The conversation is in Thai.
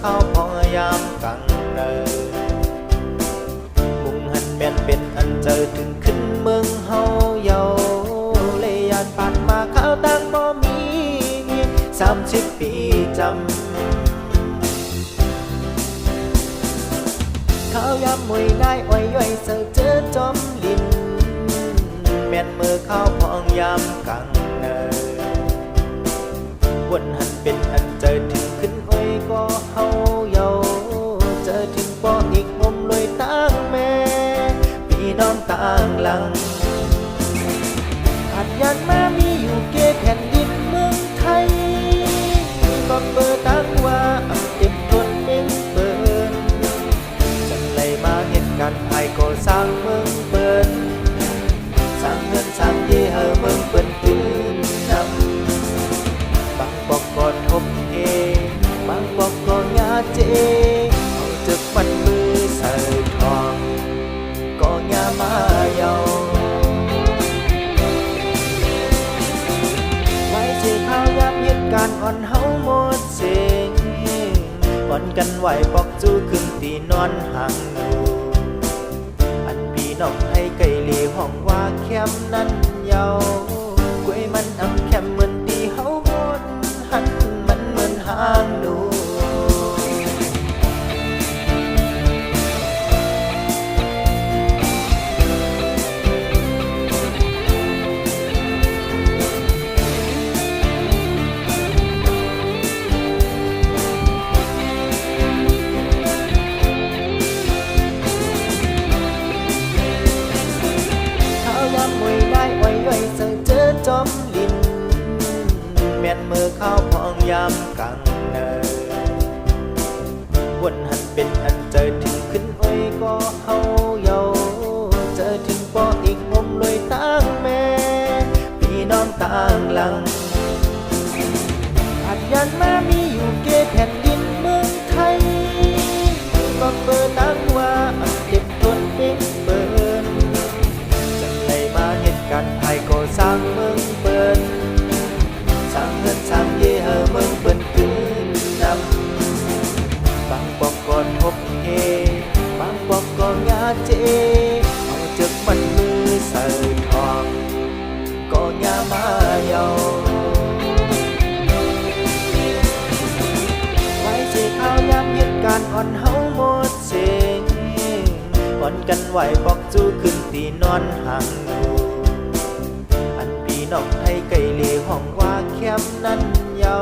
เข้าพยายามกังเดินมุงหันแม่นเป็นอันเจอถึงขึ้นเมืองเฮาเยาเลยยานผ่านมาข้าวตั้งบ่มี30 ปีจำข้าวยำมวยได้อ้อยย่อยเสือเจอจอมลินแม่นมือเข้าพองยามกังเนินวนหันเป็นอันเจอถึงขึ้นอ้อยก็เฮาเยาเจอถึงปออีกมุมลอยตั้งแม่พี่น้องต่างหลังอาจยันมามีอยู่เกแผ่นดินเมืองไทยก็เปิดตั้งว่าเต็มทนเป็นเปิดจังไรมาเห็นกันไอ้ก็สร้างเมืองเปิดสร้างเงินสร้างเย่เฮอเมืองเปิดตื่นนำบางบอกก่อนทบเอบางบอกก่อนยาเจเอาจึกมันมือใส่ทองก็ยามาเยาข้าวยามเหตุการณ์อ่อนเฮาหมดเสียงอ่อนกันไหวปอกจู้ขึ้นตีนอนห่างหนูอันพี่น้องให้ไก่เลี้ยห้องว่าแคมนั้นเยากล้วยมันอำแคมเหมือนตีเฮาหมดหันมันเหมือนห่างหนูมวยได้อ้อยย่อยเสือเจอจอมลินแม่นมือเข้าพองยามกังเนินวนหันเป็นอันเจอถึงขึ้นอ้อยก็เฮาเยาเจอถึงปออีกมุมลอยตั้งแม่พี่น้องต่างหลังอาจยันมามีอยู่เกแผ่นดินเมืองไทยก็เปิดตั้งว่าเจ็บทนเป็นเปิดกันไอ้ก็สร้างเมืองเปิ้นสร้างเงินสร้างเย่เฮอเมืองเปิ้นคืนนำบางบอกก่อนพบเฮบางบอกก่อนยาเจเอาจึกมันมือใส่ทองก็ยามาเยาไว้สิข้าวยามเหตุการณ์อ่อนเฮาหมดเสียงอ่อนกันไหวบอกจู้ขึ้นตีนอนห่างหนูน้องให้ไก่เลี้ยห้องว่าแคมนั้นเยา